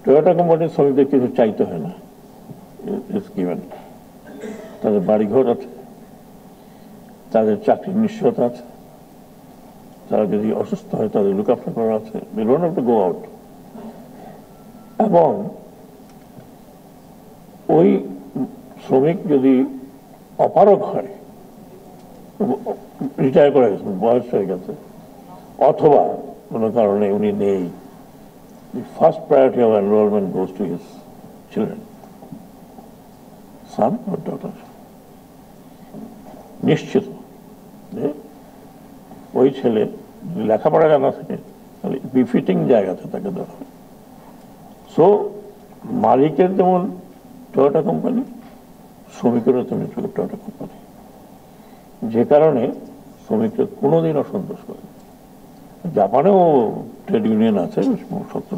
Toyota কোম্পানির শ্রমিকদের কিছু চাইতে হয় না, ইটস গিভেন। তাদের বাড়িঘর আছে, তাদের চাকরির নিশ্চয়তা আছে, তারা যদি অসুস্থ হয় তাদের লুক আফটার করা আছে, they don't have to go out. এবং ওই শ্রমিক যদি অপারগ হয়, রিটায়ার করে গেছে, বয়স হয়ে গেছে, অথবা কোনো কারণে উনি নেই, the first priority of enrollment goes to his children, son or daughter. নিশ্চিত যে ওই ছেলে যদি লেখাপড়া জানা থাকে তাহলে বিফিটিং জায়গাতে তাকে দেওয়া হবে। সো মালিকের যেমন টয়োটা কোম্পানি, শ্রমিকেরও তেমনি টয়োটা কোম্পানি, যে কারণে শ্রমিকরা কোনোদিন অসন্তোষ করে। জাপানেও ট্রেড ইউনিয়ন আছে, শক্ত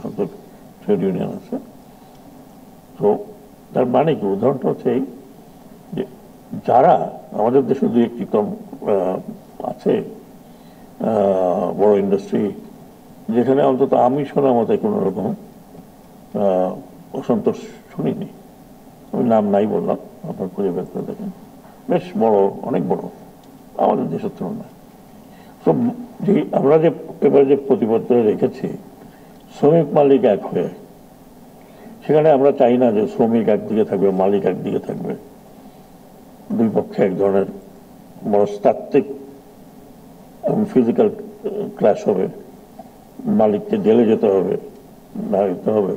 ট্রেড ইউনিয়ন আছে। তো তার মানে কি, উদাহরণটা হচ্ছে এই যে যারা আমাদের দেশে দু একটি কম আছে বড় ইন্ডাস্ট্রি, যেখানে অন্তত আমি শোনার মতো কোনো রকম অসন্তোষ শুনিনি। আমি নাম নাই বললাম, আপনার খুঁজে বের করে দেখেন, বেশ বড়, অনেক বড় আমাদের দেশের তুলনায়। তো যে আমরা যে এবার যে প্রতিপত্র রেখেছি শ্রমিক মালিক এক হয়ে, সেখানে আমরা চাই না যে শ্রমিক একদিকে থাকবে, মালিক একদিকে থাকবে, দুই পক্ষে এক ধরনের মনস্তাত্ত্বিক এবং ফিজিক্যাল ক্লাশ হবে, মালিককে জেলে যেতে হবে, না যেতে হবে,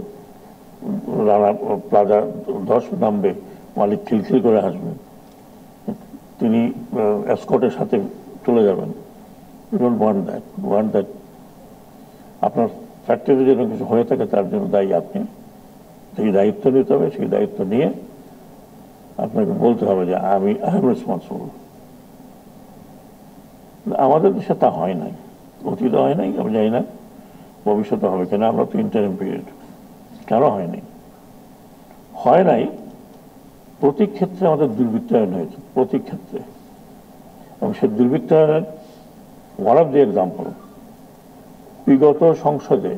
রানা প্লাজা ধস নামবে, মালিক খিলখিল করে হাসবে, তিনি এসকর্টের সাথে চলে যাবেন। You don't want that. You want that আপনার ফ্যাক্টরি যেন কিছু হয়ে থাকে তার জন্য দায়ী আপনি, সেই দায়িত্ব নিতে হবে, সেই দায়িত্ব নিয়ে আপনাকে বলতে হবে যে আই এম রেসপন্সিবল। আমাদের দেশে তা হয় নাই, অতীত হয় নাই, আমি জানি না ভবিষ্যতে হবে কিনা। আমরা তো ইন্টারিম পিরিয়ড, কেন হয়নি? হয় নাই প্রতি ক্ষেত্রে আমাদের দুর্বৃত্তায়ন হয়েছে, প্রতি ক্ষেত্রে। এবং সে দুর্বৃত্তায়নের ওয়ান অফ দি এক্সাম্পল, বিগত সংসদে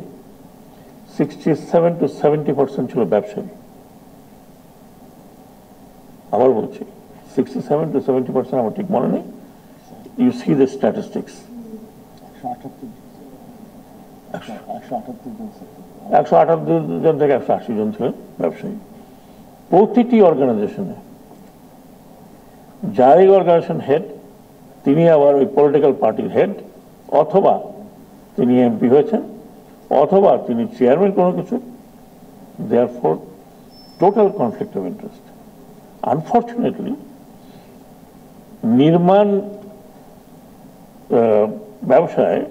67 to 70% ছিল ব্যবসায়ী। আবার বলছি 67 to 70%, আমার ঠিক মনে নেই। ইউ সি দ্য স্ট্যাটিস্টিক্স, 178 জন থেকে 180 জন ছিলেন ব্যবসায়ী প্রতিটি অর্গানাইজেশনে। যাই অর্গানাইজেশন হেড, তিনি আবার ওই পলিটিক্যাল পার্টির হেড, অথবা তিনি এমপি হয়েছেন, অথবা তিনি চেয়ারম্যান কোনো কিছু। Therefore total conflict of interest. Unfortunately নির্মাণ ব্যবসায়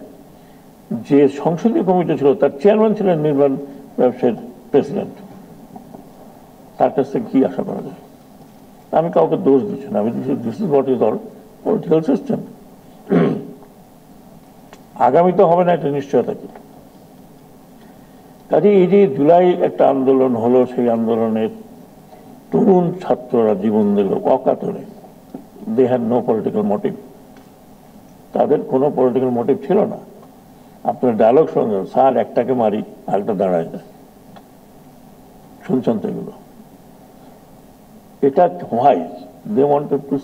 যে সংসদীয় কমিটি ছিল তার চেয়ারম্যান ছিলেন নির্মাণ ব্যবসায়ের প্রেসিডেন্ট। তার কাছ থেকে কি আশা করা যায়? আমি কাউকে দোষ দিচ্ছি না, আমি this is what is our political system. আগামী তো হবে না, একটা নিশ্চয়তা কি। কাজে এই যে জুলাই একটা আন্দোলন হলো, সেই আন্দোলনের তরুণ ছাত্ররা জীবন দিল অকাতরে, they had no political motive. তাদের কোনো পলিটিক্যাল মোটিভ ছিল না। আপনার ডায়লগ শুনছেন, স্যার একটাকে মারি আরেকটা দাঁড়ায় যায়, শুনছেন তো এগুলো। এটা why they wanted to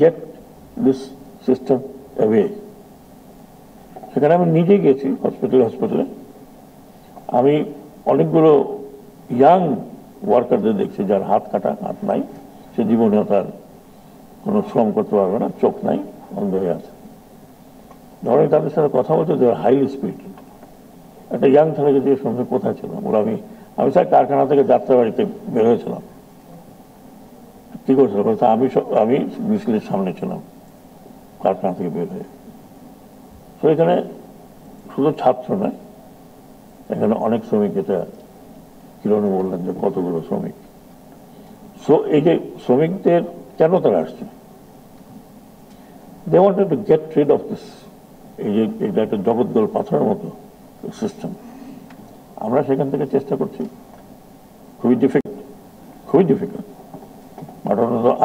get this system away. সেখানে আমি নিজে গেছি হসপিটালে। আমি অনেকগুলো ইয়াং ওয়ার্কারদের দেখছি যার হাত কাটা, হাত নাই, সে জীবনেও তার কোনো শ্রম করতে পারবে না, চোখ নাই, অন্ধ হয়ে আছে। ধরেন তাদের সাথে কথা বলতে, যে হাইলি স্পিরিটেড। একটা ইয়াং ছেলেকে দিয়ে সঙ্গে কোথায় ছিল, বলে আমি স্যার কারখানা থেকে যাত্রাবাড়িতে বের হয়েছিলাম। কি করছিলাম? আমি মিছিলের সামনে ছিলাম কারখানা থেকে বের হয়ে। তো এখানে শুধু ছাত্র নয়, এখানে অনেক শ্রমিক, এটা কিরণ বললেন যে কতগুলো শ্রমিক। সো এই যে শ্রমিকদের কেন তারা আসছে, they wanted to get rid of this. এই যে এটা একটা জগদ্দল পাথরের মতো সিস্টেম, আমরা সেখান থেকে চেষ্টা করছি। খুবই ডিফিকাল্ট।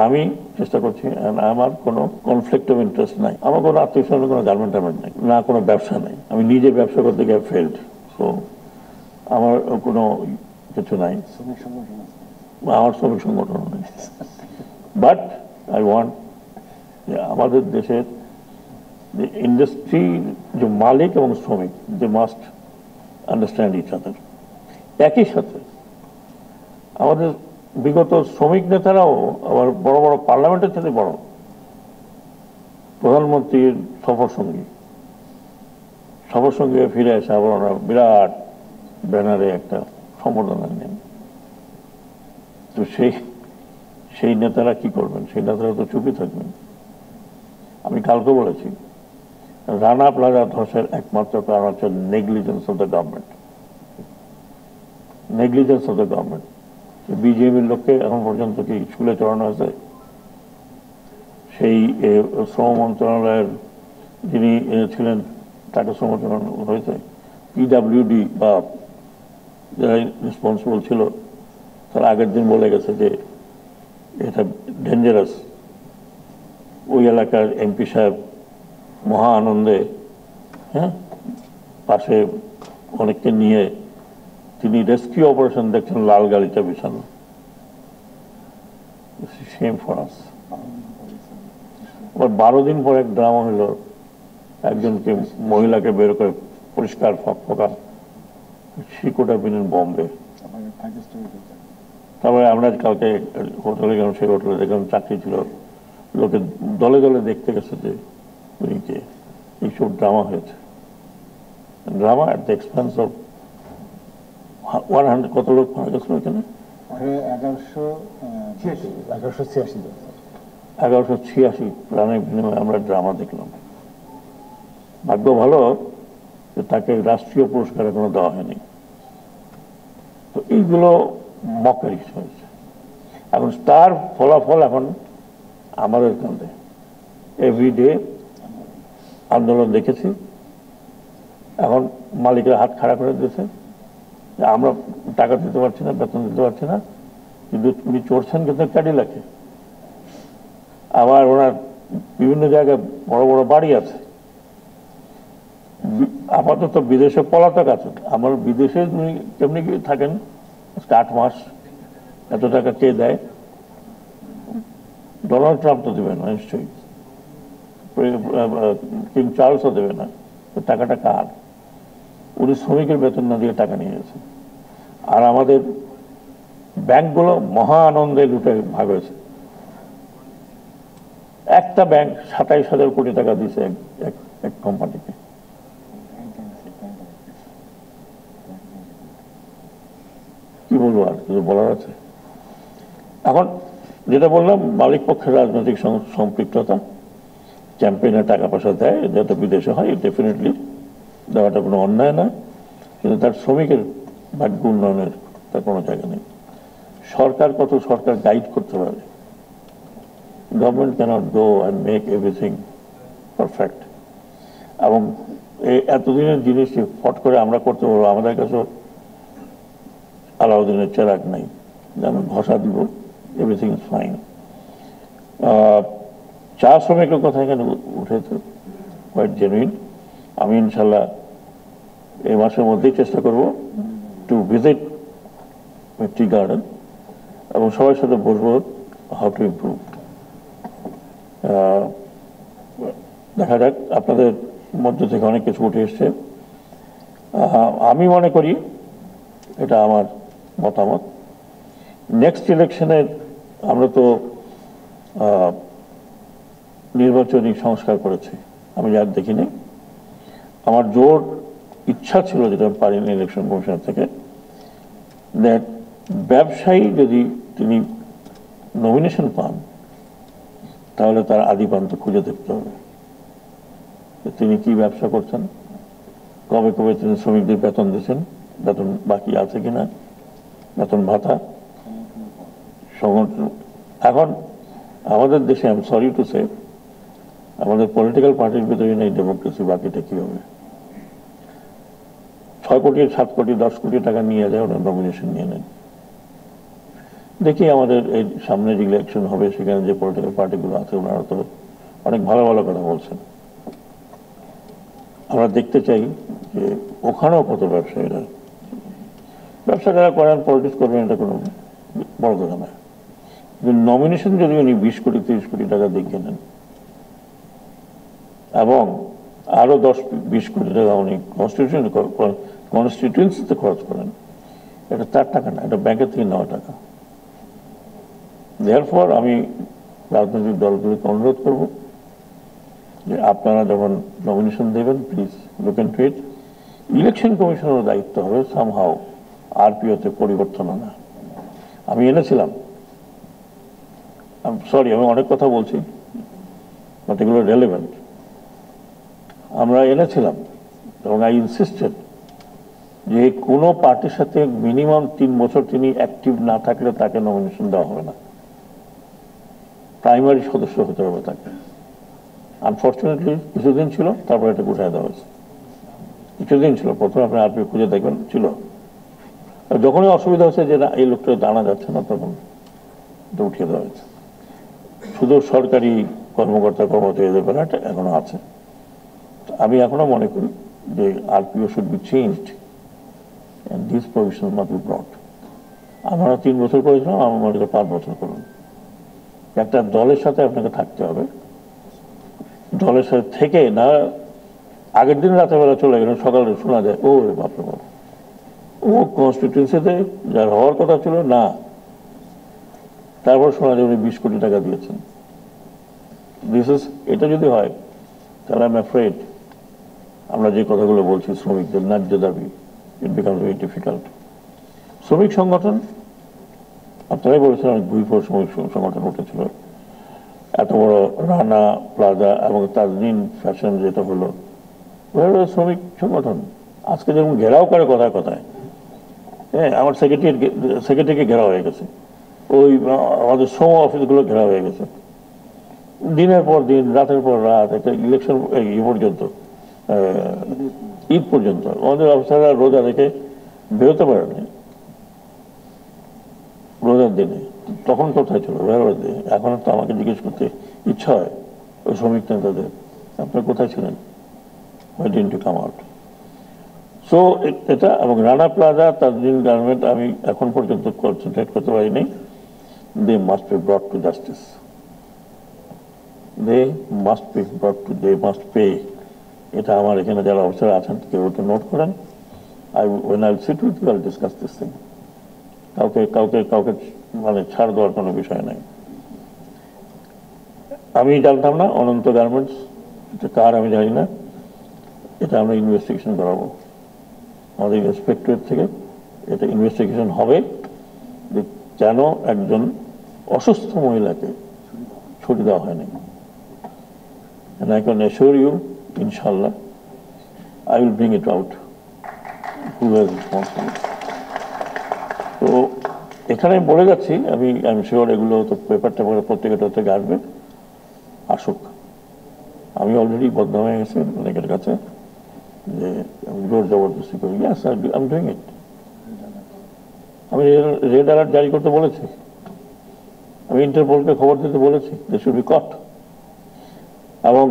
আমি চেষ্টা করছি, আমার কোনো কনফ্লিক্ট অফ ইন্টারেস্ট নাই, আমার কোনো আত্মীয় স্বজনের কোনো গার্মেন্ট নাই, না কোনো ব্যবসা নাই। আমি নিজে ব্যবসা করতে গিয়ে ফেলড। সো আমার কোনো কিছু নাই, আমার শ্রমিক সংগঠন নেই। বাট আই ওয়ান্ট আমাদের দেশের যে ইন্ডাস্ট্রি, যে মালিক এবং শ্রমিক, they must understand each other. একই সাথে আমাদের বিগত শ্রমিক নেতারাও আবার বড় বড় পার্লামেন্টের সাথে বড় প্রধানমন্ত্রীর সফর সঙ্গে ফিরে এসে আবার ওরা বিরাট ব্যানারে একটা সম্বর্ধনা নেন। তো সেই নেতারা কি করবেন? সেই নেতারা তো চুপই থাকবেন। আমি কালকে বলেছি, রানা প্লাজা ধসের একমাত্র কারণ হচ্ছে negligence of the government. Negligence of the government. বিজেপির লোককে এখন পর্যন্ত কি স্কুলে চড়ানো হয়েছে? সেই শ্রম মন্ত্রণালয়ের যিনি ছিলেন তাকে শ্রম চড়ানো হয়েছে? পিডাব্লিউডি বা যারা রেসপন্সিবল ছিল তারা আগের দিন বলে গেছে যে এটা ডেঞ্জারাস। ওই এলাকার এমপি সাহেব মহা আনন্দে, হ্যাঁ, পাশে অনেককে নিয়ে তিনি রেস্কিউ অপারেশন দেখছেন লাল গাড়িটা বিছানো। Same for us. আবার 12 দিন পর এক ড্রামা হলো, একজনকে মহিলাকে বের করে পরিষ্কার ফকফকা, she could have been in Bombay। তারপরে আমরা কালকে হোটেলে গেলাম, সেই হোটেলে দেখলাম চাকরি ছিল, লোকে দলে দলে দেখতে গেছে যে উনি কে। এইসব ড্রামা হয়েছে, drama at the expense of 100। কত লোক মারা গেছিল এখানে? 1186 প্রাণের বিনিময়ে আমরা ড্রামা দেখলাম। ভাগ্য ভালো যে তাকে রাষ্ট্রীয় পুরস্কার এখনো দেওয়া হয়নি। তো এইগুলো মকারি হয়েছে। এখন তার ফলাফল এখন আমাদের কাঁধে। এভরিডে আন্দোলন দেখেছি, এখন মালিকের হাত খাড়া করে দিয়েছে, আমরা টাকা দিতে পারছি না, বেতন দিতে পারছি না, কিন্তু উনি চড়ছেন কিন্তু ক্যাডিলাকে। আবার ওনার বিভিন্ন জায়গায় বড় বড় বাড়ি আছে। আপাতত বিদেশে পলাতক আছেন। আমার বিদেশে উনি কেমনি কি থাকেন, 8 মাস, এত টাকা কে দেয়? ডোনাল্ড ট্রাম্প তো দেবে না নিশ্চয়ই, কিং চার্লসও দেবে না। টাকাটা কার? উনি শ্রমিকের বেতন না দিয়ে টাকা নিয়ে গেছেন। আর আমাদের ব্যাংকগুলো মহা আনন্দে লুটে ভাগ হয়েছে। একটা ব্যাংক 27,000 কোটি টাকা দিয়েছে এক কোম্পানিকে। কি বলবো, আর কিছু বলার আছে? এখন যেটা বললাম, মালিক পক্ষের রাজনৈতিক সম্পৃক্ততা, ক্যাম্পেইনে টাকা পয়সা দেয় যাতে বিদেশে হয়, ডেফিনেটলি দেওয়াটা কোনো অন্যায় নয়, কিন্তু তার শ্রমিকের ভাগ্য উন্নয়নের তার কোনো জায়গা নেই। সরকার গাইড করতে পারে। Government cannot go and make everything perfect. এবং এতদিনের জিনিস ফট করে আমরা করতে পারবো, আমাদের কাছেও আলাউদ্দিনের চেরাগ নাই যেমন ঘষা দিব, এভরিথিং ইজ ফাইন। চা শ্রমিকের কথা এখানে উঠেছে, কোয়াইট জেনুইন। আমি ইনশাল্লাহ এই মাসের মধ্যেই চেষ্টা করব টু ভিজিট টি গার্ডেন এবং সবার সাথে বসবো হাউ টু ইমপ্রুভ। দেখা যাক, আপনাদের মধ্য থেকে অনেক কিছু উঠে এসছে। আমি মনে করি, এটা আমার মতামত, নেক্সট ইলেকশনের আমরা তো নির্বাচনী সংস্কার করেছি, আমি যার দেখিনি। আমার জোর ইচ্ছা ছিল, যেটা আমি পারিনি ইলেকশন কমিশন থেকে, দ্যাট ব্যবসায়ী যদি তিনি নমিনেশন পান তাহলে তার আদিপান্ত খুঁজে দেখতে হবে তিনি কি ব্যবসা করছেন, কবে কবে তিনি শ্রমিকদের বেতন দিয়েছেন, বেতন বাকি আছে কিনা, বেতন ভাতা সংগঠন। এখন আমাদের দেশে, I am sorry to say, আমাদের পলিটিক্যাল পার্টির ভিতরে নেই ডেমোক্রেসি। বাকিটা কি হবে? 6 কোটি 7 কোটি 10 কোটি টাকা নিয়ে যায়, ওরা নমিনেশন নিয়ে নেন। দেখি আমাদের এই সামনের ইলেকশন হবে, সেখানে যে পলিটিক্যাল পার্টিগুলো আছে ওনারা তো অনেক ভালো ভালো কথা বলছেন। আমরা দেখতে চাই যে ওখানেও কত ব্যবসায়ীরা ব্যবসা যারা করেন, পলিটিক্স করবেন, এটা কোনো বড় কথা না। নমিনেশন যদি উনি 20 কোটি 30 কোটি টাকা দিয়ে কেনেন এবং আরো 10-20 কোটি টাকা উনি কনস্টিটিউয়েন্সিতে খরচ করেন, এটা তার টাকা না, এটা ব্যাংকের থেকে নেওয়া টাকা। দেয়ারফর আমি রাজনৈতিক দলগুলোকে অনুরোধ করব যে আপনারা যখন নমিনেশন দেবেন, please look into it. Election কমিশনের দায়িত্ব হবে সামহাও আরপিওতে পরিবর্তন আনা। আমি এনেছিলাম, সরি আমি অনেক কথা বলছি, বাট এগুলো রেলেভেন্ট। আমরা এনেছিলাম এবং আই ইনসিস্টেড যে কোনো পার্টির সাথে মিনিমাম 3 বছর তিনি অ্যাক্টিভ না থাকলে তাকে নমিনেশন দেওয়া হবে না, প্রাইমারি সদস্য হতে হবে তাকে। আনফর্চুনেটলি কিছুদিন ছিল, তারপরে এটা উঠাই দেওয়া হয়েছে। কিছুদিন ছিল, প্রথমে আপনি আরপিও খুঁজে দেখবেন ছিল। যখনই অসুবিধা হচ্ছে যে না এই লোকটা জানা যাচ্ছে না, তখন এটা উঠিয়ে দেওয়া হয়েছে। শুধু সরকারি কর্মকর্তা কর্মচারীদের বেলাটা এখনো আছে। আমি এখনো মনে করি যে RPO should be changed and these provisions must be brought. আমরা 3 বছর করেছিলাম, আমার মনে করি 5 বছর করুন। একটা দলের সাথে আপনাকে থাকতে হবে, দলের সাথে থেকে না আগের দিন রাতের বেলা চলে গেলেন, সকালে শোনা যায় ও বাপরে বাপ ও কনস্টিটিউয়েন্সিতে যার হওয়ার কথা ছিল না, তারপর শোনা যায় উনি 20 কোটি টাকা দিয়েছেন। এটা যদি হয় তাহলে আমি অ্যাফ্রেড আমরা যে কথাগুলো বলছি শ্রমিকদের ন্যায্য দাবি, ইট বিকামস ভেরি ডিফিকাল্ট। শ্রমিক সংগঠন আপনারাই বলেছেন, অনেক ভূমিপুর শ্রমিক সংগঠন উঠেছিল, এত বড় রানা প্লাজা এবং তাজনীন ফ্যাশন যেটা হলো, শ্রমিক সংগঠন আজকে যেমন ঘেরাও করে কথায় কথায়। হ্যাঁ, আমার সেক্রেটারিকে ঘেরা হয়ে গেছে, ওই আমাদের শ্রম অফিসগুলো ঘেরা হয়ে গেছে, দিনের পর দিন রাতের পর রাত, একটা ইলেকশন পর্যন্ত ঈদ পর্যন্ত আমাদের অফিসাররা রোজা রেখে বেরোতে পারে না রোজার দিনে। তখন কোথায় ছিল রোজার দিনে? এখন তো আমাকে জিজ্ঞেস করতে ইচ্ছা হয় ওই শ্রমিক নেতাদের, আপনার কোথায় ছিলেন? Why didn't you come out? So এটা এবং রানা প্লাজা তাজনীন গার্মেন্ট আমি এখন পর্যন্ত কনসেন্ট্রেট করতে পারিনি। They must be brought to justice, they must pay. এটা আমার এখানে যারা অফিসার আছেন কেউ তো নোট করেন। when I'll sit with you, I'll discuss this thing. কাউকে মানে ছাড় দেওয়ার কোনো বিষয় নাই। আমি জানতাম না অনন্ত গার্মেন্টস এটা কার, আমি জানি না। এটা আমরা ইনভেস্টিগেশন করাবো আমাদের ইন্সপেক্টরেট থেকে। এটা ইনভেস্টিগেশন হবে যে কেন একজন অসুস্থ মহিলাকে ছুটি দেওয়া হয়নি। And I can assure you, inshallah, I will bring it out who was responsible. তো এখানে বলে যাচ্ছি, আমি শিওর এগুলো তো পেপারটা পত্রিকাটাতে আসবে, আসুক। আমি অলরেডি বদনাম হয়ে গেছি অনেকের কাছে যে আমি জোর জবরদস্তি করি। ইয়াস, আই এম ডুইং ইট। আমি রেড অ্যালার্ট জারি করতে বলেছি, আমি ইন্টারপোলকে খবর দিতে বলেছি, দে শুড বি কট। এবং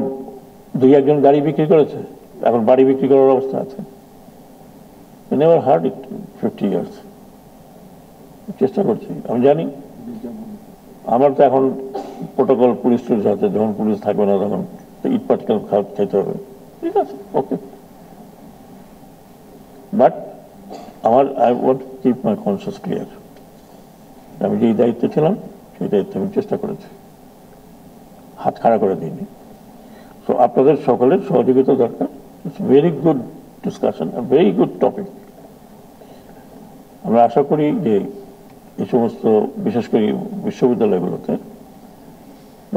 2-1 গাড়ি বিক্রি করেছে, এখন বাড়ি বিক্রি করার অবস্থা আছে। Never hard it 50 years। চেষ্টা করছি, আমি জানি আমার তো এখন প্রোটোকল পুলিশের সাথে, যখন পুলিশ থাকবে না তখন ইট পাটকেল খাইতে হবে, ঠিক আছে, okay. But I want to keep my conscious clear. আমি যেই দায়িত্বে ছিলাম সেই দায়িত্বে আমি চেষ্টা করেছি, হাত খাড়া করে দিইনি। সো আপনাদের সকলের সহযোগিতা দরকার। It's very good discussion, very good topic. আমরা আশা করি যে এই সমস্ত বিশেষ করে বিশ্ববিদ্যালয়গুলোতে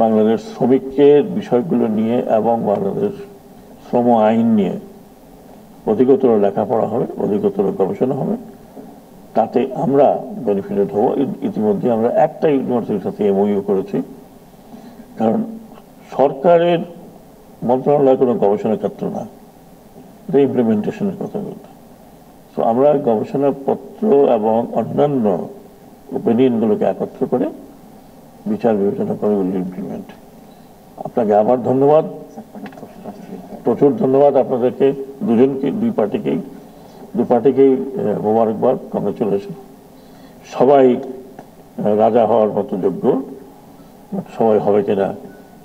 বাংলাদেশ শ্রমিকের বিষয়গুলো নিয়ে এবং বাংলাদেশ শ্রম আইন নিয়ে অধিকতর লেখাপড়া হবে, অধিকতর গবেষণা হবে, তাতে আমরা বেনিফিটেড হব। ইতিমধ্যে আমরা একটা ইউনিভার্সিটির সাথে এমওইউ করেছি, কারণ সরকারের মন্ত্রণালয় কোনো গবেষণা ক্ষেত্র না, এটা ইমপ্লিমেন্টেশনের কথা বলতে। সো আমরা গবেষণাপত্র এবং অন্যান্য ওপিনিয়নগুলোকে একত্র করে বিচার বিবেচনা করে ইমপ্লিমেন্ট। আপনাকে আবার ধন্যবাদ, প্রচুর ধন্যবাদ আপনাদেরকে দুজনকে, দুই পার্টিকেই। দু পার্টিকেই মোবারকবাদ, কংগ্রেচুলেশন। সবাই রাজা হওয়ার মতো যোগ্য, সবাই হবে কিনা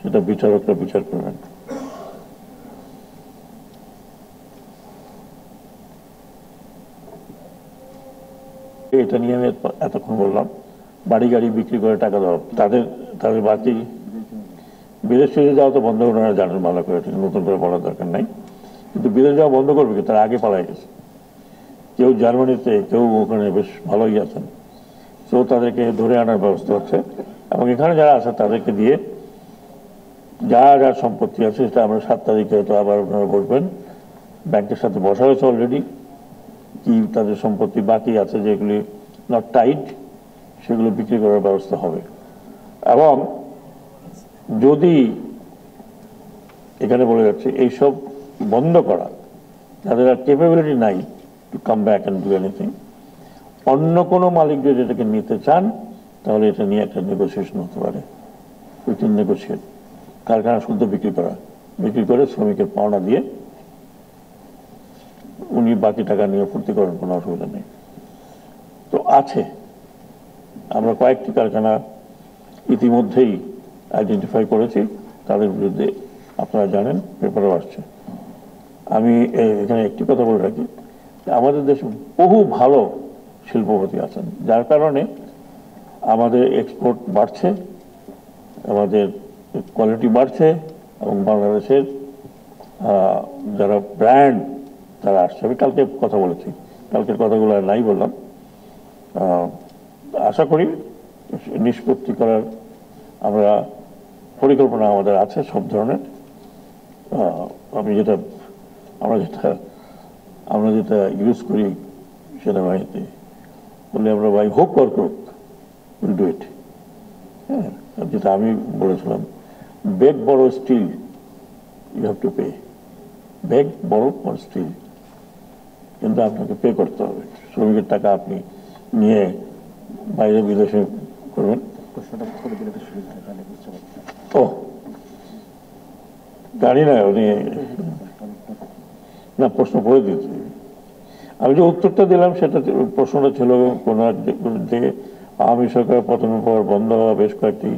সেটা বিচারকরা বিচার করবেন। এটা নিয়ে আমি এতক্ষণ বললাম। বাড়ি গাড়ি বিক্রি করে টাকা দেওয়া, তাদের বাকি বিদেশে যাওয়া তো বন্ধ, ওনারা জানেন ভালো করে, নতুন করে বলার দরকার নাই। কিন্তু বিদেশ যাওয়া বন্ধ করবে কি, তারা আগে পালাই গেছে। কেউ জার্মানিতে, কেউ ওখানে বেশ ভালোই আছেন, তো তাদেরকে ধরে আনার ব্যবস্থা হচ্ছে। এবং এখানে যারা আছে তাদেরকে দিয়ে যার সম্পত্তি আছে সেটা আমরা 7 তারিখে তো আবার আপনারা বসবেন, ব্যাংকের সাথে বসা হয়েছে অলরেডি, কি তাদের সম্পত্তি বাকি আছে যেগুলি নট টাইট, সেগুলো বিক্রি করার ব্যবস্থা হবে। এবং যদি এখানে বলে যাচ্ছে এইসব বন্ধ করা, যাদের আর ক্যাপাবিলিটি নাই to come back and do anything, অন্য কোনো মালিক যদি এটাকে নিতে চান তাহলে এটা নিয়ে একটা নেগোসিয়েশন হতে পারে। উই ক্যান নেগোসিয়েট, কারখানা শুদ্ধ বিক্রি করে শ্রমিকের পাওনা দিয়ে উনি বাকি টাকা নিয়ে ফুর্তি করেন, কোনো অসুবিধা নেই। তো আছে, আমরা কয়েকটি কারখানা ইতিমধ্যেই আইডেন্টিফাই করেছি, তাদের বিরুদ্ধে আপনারা জানেন পেপারও আসছে। আমি এখানে একটি কথা বলে রাখি, আমাদের দেশে বহু ভালো শিল্পপতি আছেন, যার কারণে আমাদের এক্সপোর্ট বাড়ছে, আমাদের কোয়ালিটি বাড়ছে, এবং বাংলাদেশের যারা ব্র্যান্ড তারা আসছে। আমি কালকে কথা বলেছি, কালকের কথাগুলো আর নাই বললাম। আশা করি নিষ্পত্তি করার আমরা পরিকল্পনা আমাদের আছে সব ধরনের। আমরা যেটা ইউজ করি সেনাবাহিনীতে, বলে আমরা by hook or crook will do it. হ্যাঁ, যেটা আমি বলেছিলাম, beg borrow steal you have to pay, beg borrow for still, কিন্তু আপনাকে পে করতে হবে। শ্রমিকের টাকা আপনি নিয়ে বাইরে বিদেশে করবেন। ও জানি না, উনি না প্রশ্ন করে দিয়েছি। আমি যে উত্তরটা দিলাম সেটা প্রশ্নটা ছিল কোন যে আওয়ামী সরকার পতনের পর বন্ধ হওয়া বেশ কয়েকটি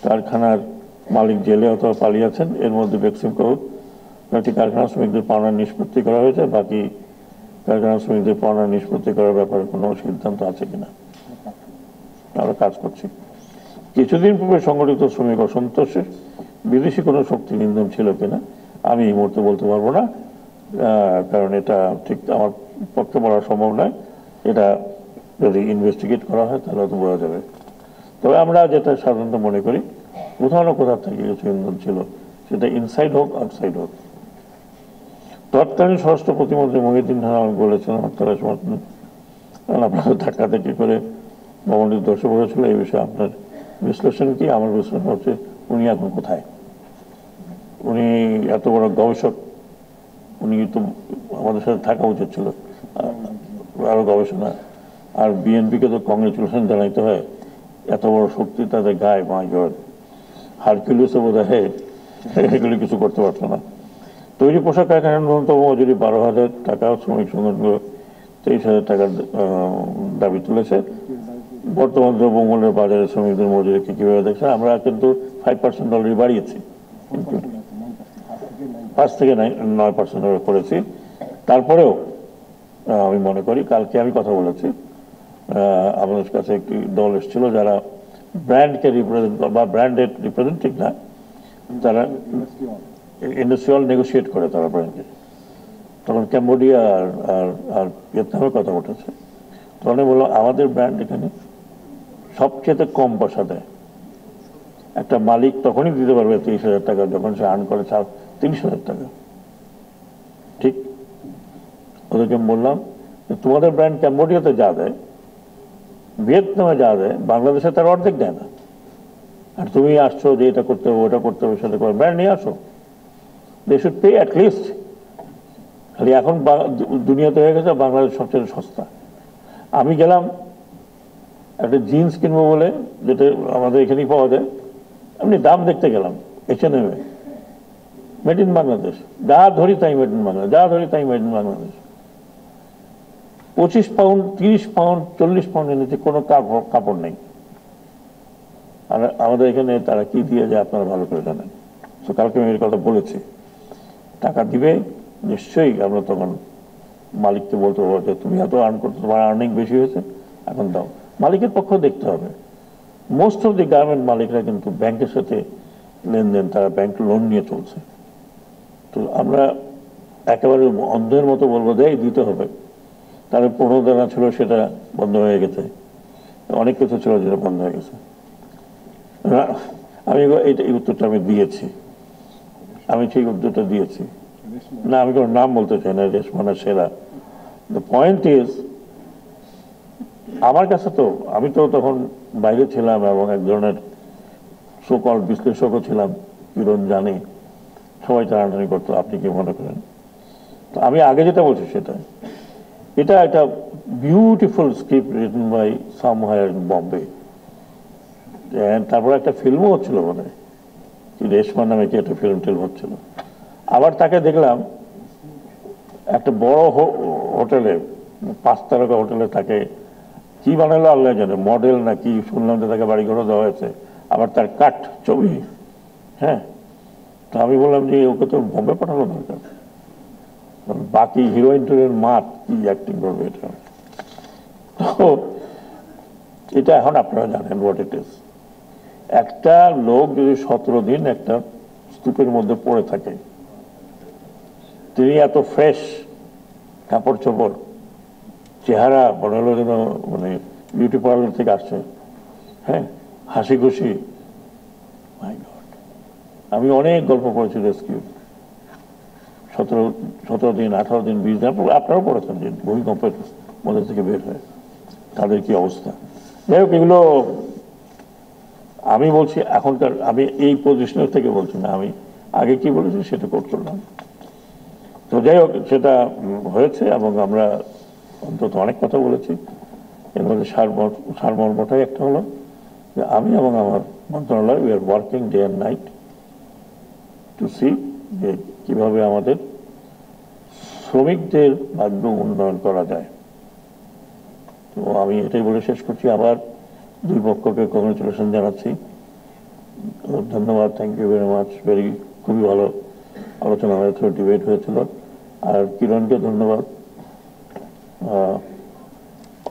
কারখানার মালিক জেলে অথবা পালিয়েছেন, এর মধ্যে বেক্সিমকো কয়েকটি কারখানা শ্রমিকদের পাওনা নিষ্পত্তি করা হয়েছে, বাকি কারখানা শ্রমিকদের পাওনা নিষ্পত্তি করার ব্যাপারে কোনো সিদ্ধান্ত আছে কিনা আমরা কাজ করছি। কিছুদিন পূর্বে সংগঠিত শ্রমিক অসন্তোষের বিদেশি কোনো শক্তির ইন্ধন ছিল কিনা আমি এই মুহূর্তে বলতে পারবো না, কারণ এটা ঠিক আমার পক্ষে বলা সম্ভব নয়। এটা যদি ইনভেস্টিগেট করা হয় তাহলে তো বোঝা যাবে। তবে আমরা যেটা সাধারণত মনে করি, কোথাও না কোথাও থেকে কিছু ইন্ধন ছিল, সেটা ইনসাইড হোক আউটসাইড হোক। তৎকালীন স্বরাষ্ট্র প্রতিমন্ত্রী মহিউদ্দিন খান আমাকে বলেছেন হরতালের সমর্থন, আপনারা ধাক্কাধাক্কি করে ভবনটি ধসে পড়েছিল। এই বিষয়ে আপনার বিশ্লেষণ কি? আমার বিশ্লেষণ হচ্ছে, উনি এখন কোথায়? উনি এত বড় গবেষক, উনি তো আমাদের সাথে থাকা উচিত ছিল, আরো গবেষণা। আর বিএনপিকে তো কংগ্রেচুলেশন জানাইতে হয়, এত বড় শক্তি তাদের গায়ে, মাই গড, হারকিউলিসও বোধ হয় এগুলি কিছু করতে পারতো না। তৈরি পোশাক কারখানার ন্যূনতম মজুরি 12,000 টাকা, শ্রমিক সংগঠনগুলো 23,000 টাকার দাবি তুলেছে। বর্তমান দ্রব্যমূল্যের বাজারে শ্রমিকদের মজুরিকে কিভাবে দেখছে? আমরা কিন্তু 5% অলরেডি বাড়িয়েছি, 5 থেকে 9% করেছি। তারপরেও আমি মনে করি, কালকে আমি কথা বলেছি, আমাদের কাছে একটি দল এসেছিল যারা ব্র্যান্ডকে রিপ্রেজেন্ট, বা ব্র্যান্ডের রিপ্রেজেন্টেটিভ না, তারা ইন্ডাস্ট্রিয়াল নেগোসিয়েট করে তারা ব্র্যান্ডে। তখন ক্যাম্বোডিয়া আর ভিয়েতনামের কথা উঠেছে। তখন বললাম আমাদের ব্র্যান্ড এখানে সবচেয়ে কম পয়সা দেয়। একটা মালিক তখনই দিতে পারবে 30,000 টাকা যখন সে আর্ন করে 30,000 টাকা। ঠিক ওদেরকে বললাম, তোমাদের ব্র্যান্ড ক্যাম্বোডিয়াতে যা দেয়, ভিয়েতনামে যা দেয়, বাংলাদেশে তার অর্ধেক দেয় না। আর তুমি আসছো যে এটা করতে হবে, ওটা করতে হবে, সেটা করে ব্র্যান্ড নিয়ে আসো। They should pay at least. খালি এখন দুনিয়াতে হয়ে গেছে বাংলাদেশ সবচেয়ে সস্তা। আমি গেলাম একটা জিন্স কিনবো বলে, যেটা আমাদের এখানেই পাওয়া যায়, এমনি দাম দেখতে গেলাম H&M, মেড ইন বাংলাদেশ, যা ধরি তাই মেড ইন বাংলাদেশ, যা ধরি তাই made in Bangladesh. 25 pound, 30 pound, 40 পাউন্ডের নিচে কোনো কাপড় নেই। আর আমাদের এখানে তারা কি দিয়ে যায় আপনারা ভালো করে জানেন। তো কালকে আমি এর কথা বলেছি, টাকা দিবে নিশ্চয়ই, আমরা তখন মালিককে বলতে পারবো যে তুমি এত আর্ন করতে, তোমার আর্নিং বেশি হয়েছে, এখন দাও। মালিকের পক্ষ দেখতে হবে। মোস্ট অফ দি গার্মেন্ট মালিকরা কিন্তু ব্যাংকের সাথে লেনদেন, তারা ব্যাংক লোন নিয়ে চলছে। তো আমরা একেবারে অন্ধের মতো বলবো যে দিতে হবে, তার প্রণোদনা ছিল সেটা বন্ধ হয়ে গেছে, অনেক কিছু ছিল যেটা বন্ধ হয়ে গেছে। আমি এই উত্তরটা আমি দিয়েছি, আমি ঠিক উত্তরটা দিয়েছি না, আমি কোনো নাম বলতে চাই না, রেশমানা সেরা। দ্য পয়েন্ট ইজ, আমার কাছে তো, আমি তো তখন বাইরে ছিলাম এবং এক ধরনের সকল বিশ্লেষকও ছিলাম, কিরণ জানি, সবাই টানাটানি করতো, আপনি কি মনে করেন। তো আমি আগে যেটা বলছি সেটা, এটা একটা beautiful script written by somewhere in Bombay. তারপর একটা ফিল্মও হচ্ছিল মনে হয়, রেশমা নামে কি একটা ফিল্ম টিল্ম হচ্ছিল। আবার তাকে দেখলাম একটা বড় হোটেলে, 5 তারকা হোটেলে, তাকে কি বানালো আল্লাহ জানে, মডেল না কি, শুনলাম যে তাকে বাড়ি ঘরে দেওয়া হয়েছে, আবার তার কাট ছবি। হ্যাঁ, তো আমি বললাম যে ওকে তো বম্বে পাঠানো দরকার, বাকি হিরোইন টোরের মাঠ কি অ্যাক্টিং করবে এটা। তো এটা এখন আপনারা জানেন হোয়াট ইট ইজ। একটা লোক যদি 17 দিন একটা স্তূপের মধ্যে পড়ে থাকে, তিনি এত ফ্রেশ কাপড় চোপড়, চেহারা মনে হলো যেন মানে বিউটি পার্লার থেকে আসছে, হ্যাঁ, হাসি খুশি। মাই গড, আমি অনেক গল্প পড়েছি রেস্কিউ, 17 দিন, 18 দিন, 20 দিন, আপনারাও পড়েছেন যে ভূমিকম্পের মধ্যে থেকে বের হয় তাদের কি অবস্থা। যাই হোক, এগুলো আমি বলছি এখনকার, আমি এই পজিশনের থেকে বলছি না, আমি আগে কি বলেছি সেটা কোট করলাম। তো যাই হোক, সেটা হয়েছে এবং আমরা অন্তত অনেক কথা বলেছি। এর মধ্যে সারমর্মটাই একটা হলো যে আমি এবং আমার মন্ত্রণালয়, we are working day and night to see যে কীভাবে আমাদের শ্রমিকদের ভাগ্য উন্নয়ন করা যায়। তো আমি এটাই বলে শেষ করছি। আবার দুই পক্ষকে কংগ্রেচুলেশন জানাচ্ছি, ধন্যবাদ, থ্যাংক ইউ ভেরি মাচ, খুবই ভালো আলোচনা হয়েছিল, ডিবেট হয়েছিল। আর কিরণকে ধন্যবাদ,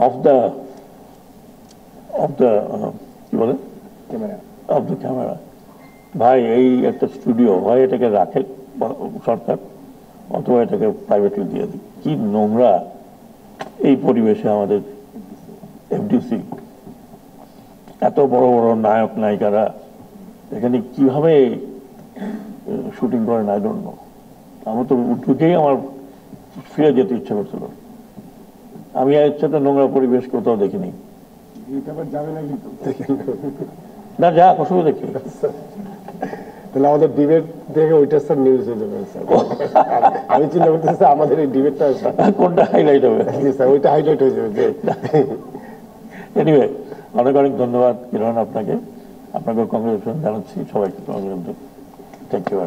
অফ দ্য কি বলে অফ দ্য ক্যামেরা। ভাই, এই একটা স্টুডিও হয়, এটাকে রাখে সরকার, অথবা এটাকে প্রাইভেটলি দিয়ে দিই। কি নোংরা এই পরিবেশে আমাদের এফডিসি, এত বড় বড় নায়ক নায়িকারা এখানে কিভাবে শুটিং করেন আই ডোন্ট নো। আমার তো ঢুকেই আমার ফিরে যেতে ইচ্ছা করছিল। আমি এর সাথে নোংরা পরিবেশ কোথাও দেখিনি। না, যা অসুবিধা দেখি। তাহলে আমাদের ডিবেট দেখে ওইটা স্যার নিউজ হয়ে যাবে স্যার। আমি চিন্তা করতেছি আমাদের এই ডিবেটটা কোনটা হাইলাইট হবে স্যার, ওইটা হাইলাইট হয়ে যাবে। এনিওয়ে, অনেক অনেক ধন্যবাদ কিরণ আপনাকে, আপনাকে কংগ্রেচুলেশন জানাচ্ছি, সবাইকে কংগ্রেচুলেশন, থ্যাংক ইউ।